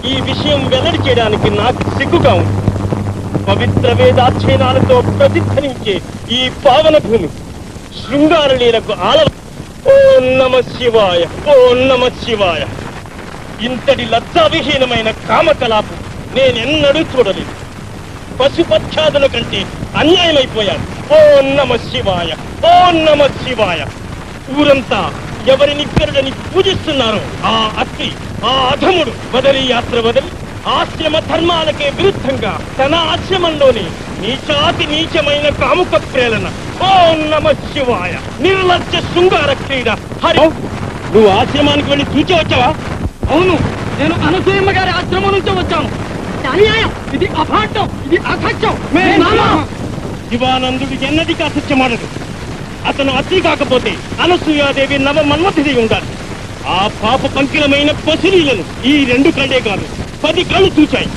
ఈ విషయం వెల్లడి చేయడానికి నాకు సిగ్గుగా ఉంది. పవిత్ర వేదాధ్యయనాలతో ప్రతిధ్వనించే ఈ పావన భూమి శృంగార లీలకు ఓం నమ శివాయ, ఓం నమ శివాయ. ఇంతటి లజ్జావిహీనమైన కామకలాపం నేనెన్నడూ చూడలేదు. పశుపక్షాదుల కంటే అన్యాయమైపోయాను. ఓం నమ శివాయ, ఓం నమ శివాయ. ఊరంతా ఎవరిని పెరడని పూజిస్తున్నారో ఆ అత్రి, ఆ అధముడు వదలి యాత్ర వదలి ఆశ్రమ ధర్మాలకే విరుద్ధంగా తన ఆశ్రమంలోని నీచాతి నీచమైన కాముక ప్రేరణ. ఓం నమ శివాయ. నిర్లజ్జ శృంగార క్రీడ. హరి, నువ్వు ఆశ్రమానికి వెళ్ళి చూచి వచ్చావా? అవును, నేను అనసూయమ్మ గారి ఆశ్రమం నుంచి వచ్చాను. అన్యాయం, ఇది అభాండం, ఇది అసత్యం. శివానందుడు ఎన్నటికీ అసత్యమాడదు. అతను అతి కాకపోతే అనసూయాదేవి నవ మన్మథిది ఉండాలి. ఆ పాప పంకిలమైన పసిలీలను ఈ 2 కళ్ళే కాదు 10 కళ్ళు చూచాయి.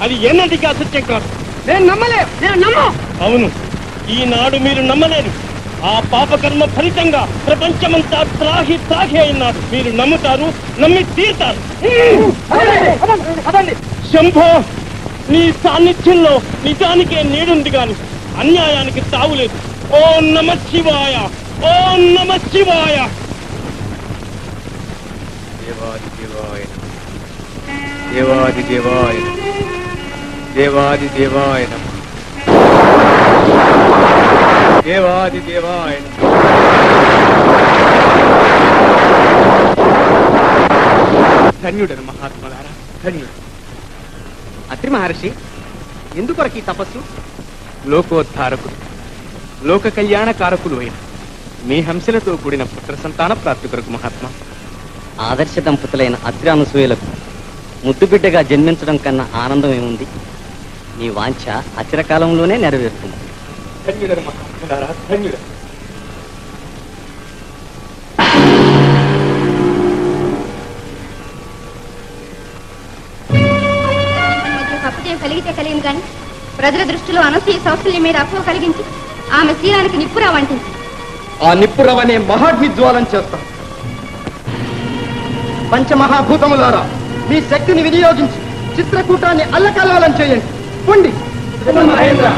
అది ఎన్నటికీ అసత్యం కాదు. నేను నమ్మలే, నేను నమ్మ. అవును, ఈనాడు మీరు నమ్మలేరు. ఆ పాపకర్మ ఫలితంగా ప్రపంచమంతా త్రాహి అయినారు. మీరు నమ్ముతారు, నమ్మి తీరుతారు. శంభో, నీ సాన్నిధ్యంలో నిజానికే నీడుంది గాని అన్యాయానికి తావులేదు. ఓం నమ శివాయ, ఓం నమ శివాయ. దేవాదిదేవాయ, దేవాదిదేవాయ, దేవాదిదేవాయ నమః. దేవాదిదేవాయ ధన్యుడను మహాత్మలారా, ధన్యుడు. అత్రి మహర్షి, ఎందుకొరకు ఈ తపస్సు? లోకోద్ధారకుడు, లోక కళ్యాణకారకులు అయిన మీ హంసలతో కూడిన పుత్ర సంతాన ప్రాప్తి కొరకు మహాత్మా. ఆదర్శ దంపతులైన అత్రి అనసూయలకు ముద్దు బిడ్డగా జన్మించడం కన్నా ఆనందం ఏముంది? నీ వాంఛ అచిరకాలంలోనే నెరవేరుతుంది. ధన్యుడను మహాత్మలారా, ధన్యుడు. కలిగితే కలిగింది కానీ ప్రజల దృష్టిలో అనసూయ సౌశల్యం మీద అపోహ కలిగించి ఆమె శీలానికి నిప్పురా వంటింది. ఆ నిప్పురవనే మహాగ్నిజ్వాలం చేస్తాం. పంచమహాభూతములారా, మీ శక్తిని వినియోగించి చిత్రకూటాన్ని అల్లకల్లోలం చేయండి. పొండి మహేంద్ర.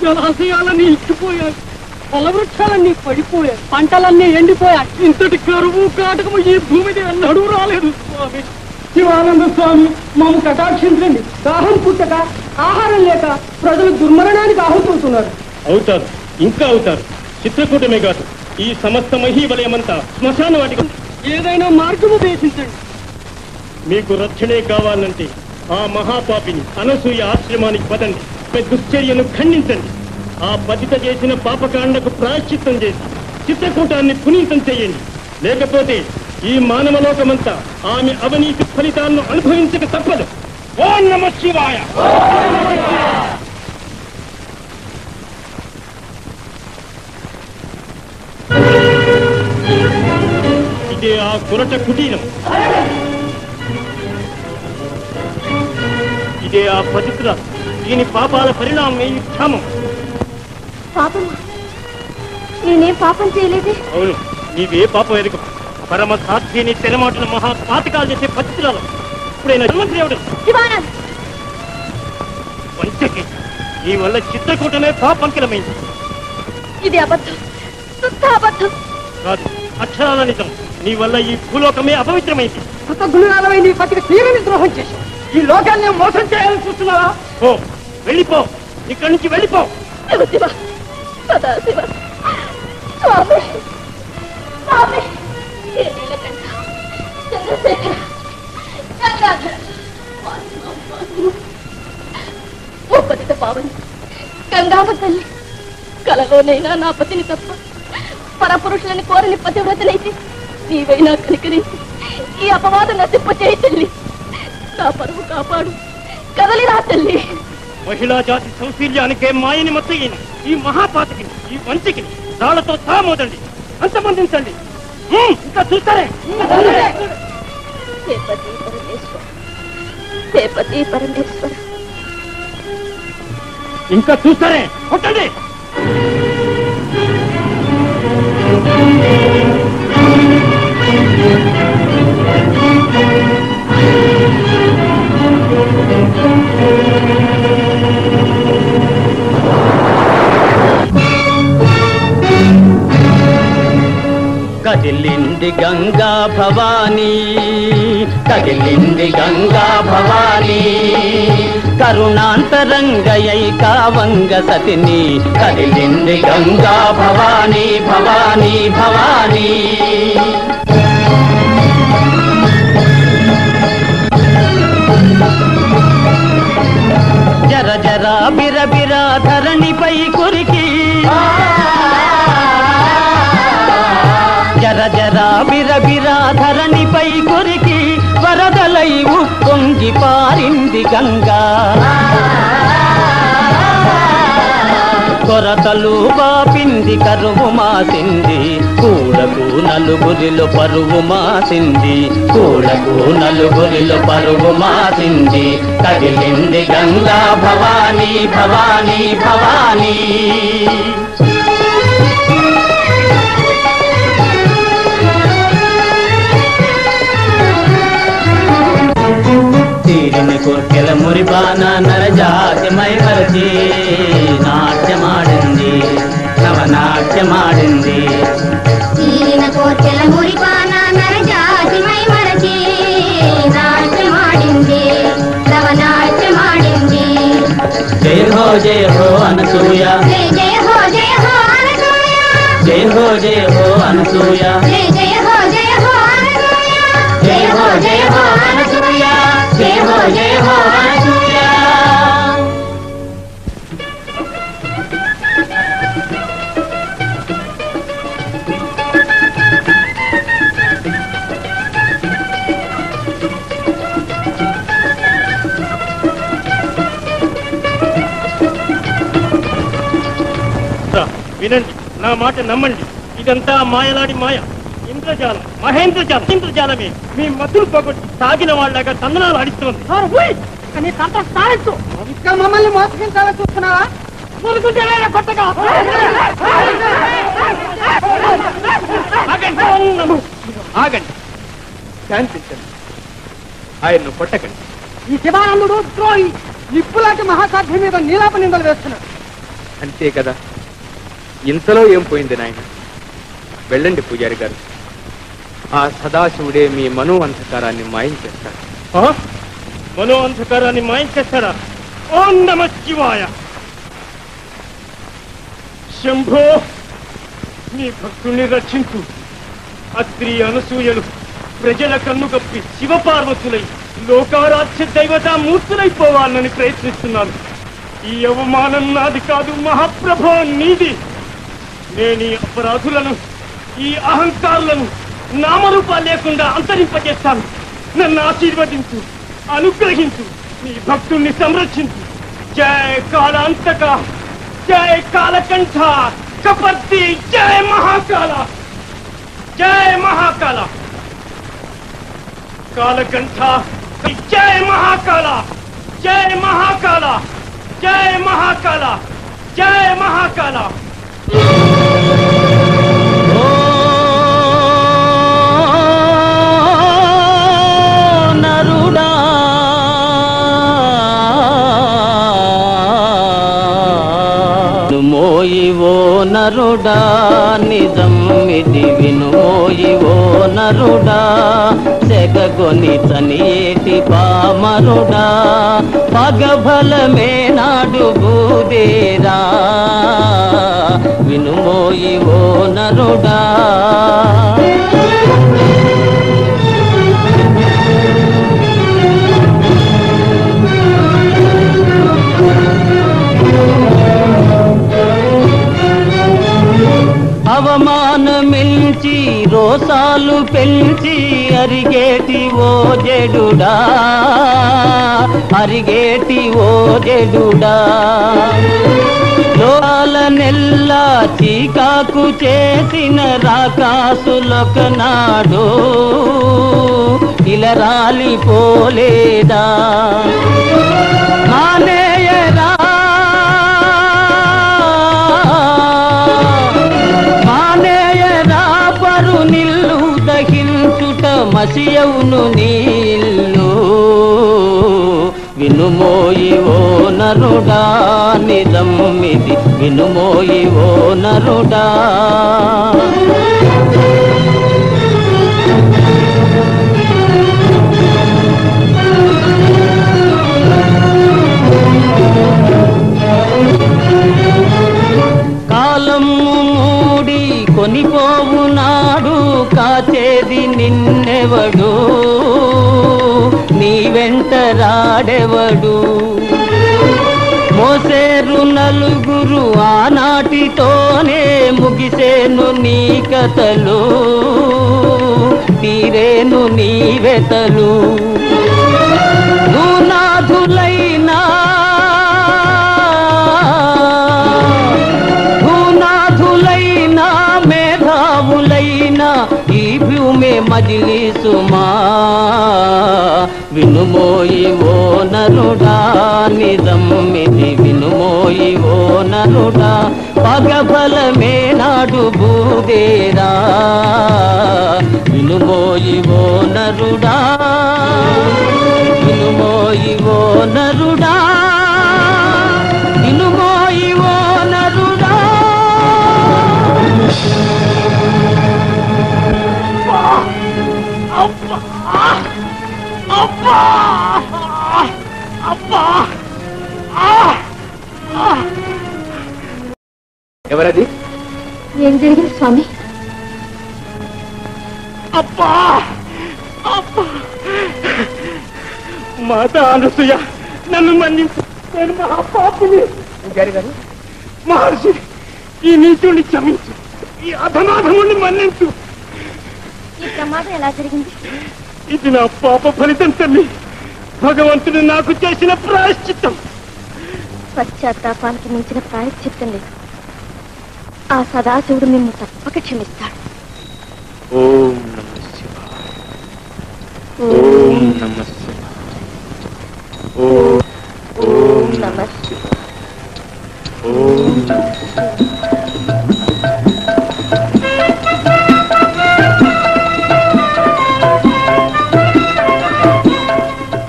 జలాశయాలన్నీ ఇచ్చిపోయాయి, పొల వృక్షాలన్నీ పడిపోయాయి, పంటలన్నీ ఎండిపోయాయి. ఇంతటి కరువు కాటకము ఈ భూమిది అన్నడూ రాలేదు స్వామి. శివానంద స్వామి, మమ్ము కటాక్షించండి. దాహం పుట్టక, ఆహారం లేక ప్రజలు దుర్మరణానికి ఆహుతవుతున్నారు. అవుతారు, ఇంకా అవుతారు. చిత్రకూటమే కాదు, ఈ సమస్త మహీబలయమంతా శ్మశాన వాటికి. ఏదైనా మార్గం ఉపదేశించండి. మీకు రక్షణే కావాలంటే ఆ మహాపాపిని అనసూయ ఆశ్రమానికి పదండి. దుశ్చర్యను ఖండించండి. ఆ పతిత చేసిన పాపకాండకు ప్రాయశ్చిత్తం చేసి చిత్రకూటాన్ని పునీతం చేయండి. లేకపోతే ఈ మానవలోకమంతా ఆమె అవినీతి ఫలితాలను అనుభవించక తప్పదు. ఓం నమః శివాయ. ఇదే ఆ కురట కుటీరం, ఇదే ఆ పవిత్ర. దీని పాపాల పరిణామం ఈ క్షామం. పాపమా? నేనేం పాపం చేయలేదే. అవును, నీవే పాపం ఎదుగు. పరమ సాధ్విని తెరమాటల మహా పాతకాలు చేసే పవిత్రాలు. ఇప్పుడైనా జన్మదేవుడు వంచకి నీ వల్ల చిత్రకూటమే పాపంకిలమైంది. ఇది అబద్ధం, శుద్ధ అబద్ధం. కాదు, అక్షరాల నిజం. నీ వల్ల ఈ భూలోకమే అపవిత్రమైంది. కృతజ్ఞురాలవై నీ పతికి తీరని ద్రోహం చేశావు. ఈ లోకాన్ని మోసం చేయాలని చూస్తున్నావా? ఓ వెళ్ళిపో, ఇక్కడి నుంచి వెళ్ళిపో. శివ సదాశివ స్వామి స్వామి నీలకంఠ చంద్రశేఖర గంగాధర ఓ పతిత పావని గంగామ తల్లి, కలలోనైనా నా పతిని తప్ప పరపురుషులని కోరని పతివ్రతనైతే నీవైనా కనికరించి ఈ అపవాదం నశింపచేయి తల్లి. నా పరువు కాపాడు, కదలిరా తల్లి. మహిళా జాతి సౌశీల్యానికే మాయని మత్తయ్యని ఈ మహాపాతకిని, ఈ వంచకిని రాళ్లతో తామోదండి, అంతమందించండి. ఇంకా చూస్తారే. హేపతి పరమేశ్వర, హేపతి పరమేశ్వర. ఇంకా చూస్తారే, కొట్టండి. కదిలింది గంగా భవానీ, కదిలింది గంగా భవానీ, కరుణాంతరంగయై కావంగ సతిని. కదిలింది గంగా భవానీ, భవానీ భవానీ. జర జర బిరబిర ధరణిపై కురికి, జర జర బిరబిర ధరణిపై కురికి, వరదలై ఉప్పొంగి పారింది గంగా. కొరతలు బాపింది, కరువు మాసింది, కూడకు నలుగురిలో పరువు మాసింది, కూడకు నలుగురిలో పరువు మాసింది. కదిలింది గంగా భవానీ, భవానీ భవానీ. తీరిని కోర్కెల మురిపాన నరజాతి మైమరచి నాట్యమాడింది, నవనాట్యమాడింది. తీరిన కోర్కెల మురిపాన నరజాతి మైమరచి నాట్యమాడింది, నవనాట్యమాడింది. జయ హో అనసూయ, జయ హో అనసూయ, జయ హో అనసూయ, జయ హో అనసూయ, జయ హో అనసూయ, జయ హో అనసూయ. వినండి, నా మాట నమ్మండి. ఇదంతా మాయలాడి మాయ, ఇంద్రజాలం, మహేంద్రజాలం. ఇంద్రజాలమే మీ మద్దులు పోగొట్టి తాగిన వాళ్ళగా తందనాలు ఆడిస్తోంది. నీ తంట సాధించు. ఇంకా మమ్మల్ని మోసగించాలని చూస్తున్నావా? కొత్తగా ఆగండి, శాంతించండి, ఆయన్ను కొట్టకండి. ఈ శివానందుడు ద్రోహి, నిప్పులాంటి మహాసాధ్యం మీద నీలాప నిందలు వేస్తున్నాడు. అంతే కదా, ఇంతలో ఏం పోయింది నాయన. వెళ్ళండి పూజారి గారు, ఆ సదాశివుడే మీ మనో అంధకారాన్ని మాయం చేస్తాడు. మనో అంధకారాన్ని మాయం చేస్తాడా? ఓం నమః శివాయ. శంభో, నీ భక్తుల్ని రక్షించు. అత్రి అనసూయలు ప్రజల కన్ను కప్పి శివపార్వతులై లోకారాధ్య దైవతా మూర్తులైపోవాలని ప్రయత్నిస్తున్నాను. ఈ అవమానం నాది కాదు మహాప్రభో, నీది. నేను ఈ అపరాధులను, ఈ అహంకారులను నామరూపాలు లేకుండా అంతరింపజేస్తాను. నన్ను ఆశీర్వదించు, అనుగ్రహించు, నీ భక్తుల్ని సంరక్షించు. జయ కాలాంతక, జయ కాలకంఠ కపర్తి, జయ మహాకాల, జయ మహాకాల. కాలకంఠ, జయ మహాకాల, జయ మహాకాల, జయ మహాకాల, జయ మహాకాల. నరుడా మోయివో నరుడా, నిజమిది వినుమోయివో నరుడా, సెగగొని తనియేటి పామరుడా, పగబలమే నాడు బూదేరా, వినుమోయివో నరుడా. అవమానమించి రోసాలు పెంచి అరిగేటి ఓ జడుడా, అరిగేటి ఓ జడుడా, లోల నెల్ల చీకాకు చేసిన రాకాసులొకనాడు ఇలా రాలిపోలేదా. మానేయరా నిల్లు దహించుట మసియవును నీళ్ళు, వినుమోయివో నరుడా, నిజమిది వినుమోయివో నరుడా. కాలము మూడి కొనిపోవు నాడు కాచేది నిన్నెవడు, నీ వెంట రాడెవడు. మోసేరు నలుగురు ఆనాటితోనే ముగిసేను నీ కథలు, తీరేను నీ వెతలు. భూనాథులైనా మేధావులైనా ఈ భూమి మజిలీసుమా, వినుమోయివో నరుడా, నిజమిది వినుమోయివో నరుడా, పగబలమే నాడు బూదేరా, వినుమోయివో నరుడా, వినుమోయివో నరుడా, వినుమోయివో నరుడా. ఎవరది? ఏం జరిగింది స్వామి? అబ్బా అబ్బా, మాతా అనసూయ నన్ను మన్నించు, నేను మహాపాపిని. గారు మహర్షి, ఈ నీచుని క్షమించు, ఈ అధమాధముని మన్నించు. ఈ ప్రమాదం ఎలా జరిగింది? ఇది నా పాప ఫలితం తల్లి, భగవంతుడు నాకు చేసిన ప్రాయశ్చిత్తం. పశ్చాత్తాపానికి మించిన ప్రాయశ్చిత్తం లేదు. ఆ సదాశివుడు నిన్ను తప్పక క్షమిస్తాడు. ఓం నమః శివాయ, ఓం నమః శివాయ, ఓం నమః శివాయ, ఓం నమః శివాయ.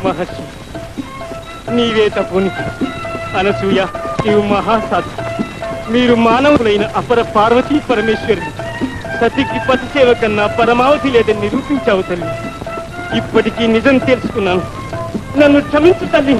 మహర్షి, నీవే తప్పుని. అనసూయ, నీవు మహాసాధు. మీరు మానవులైన అపర పార్వతీ పరమేశ్వరుడు. సతికి పతి సేవ కన్నా పరమావధి లేదని నిరూపించావు తల్లి. ఇప్పటికీ నిజం తెలుసుకున్నాను. నన్ను క్షమించు తల్లి.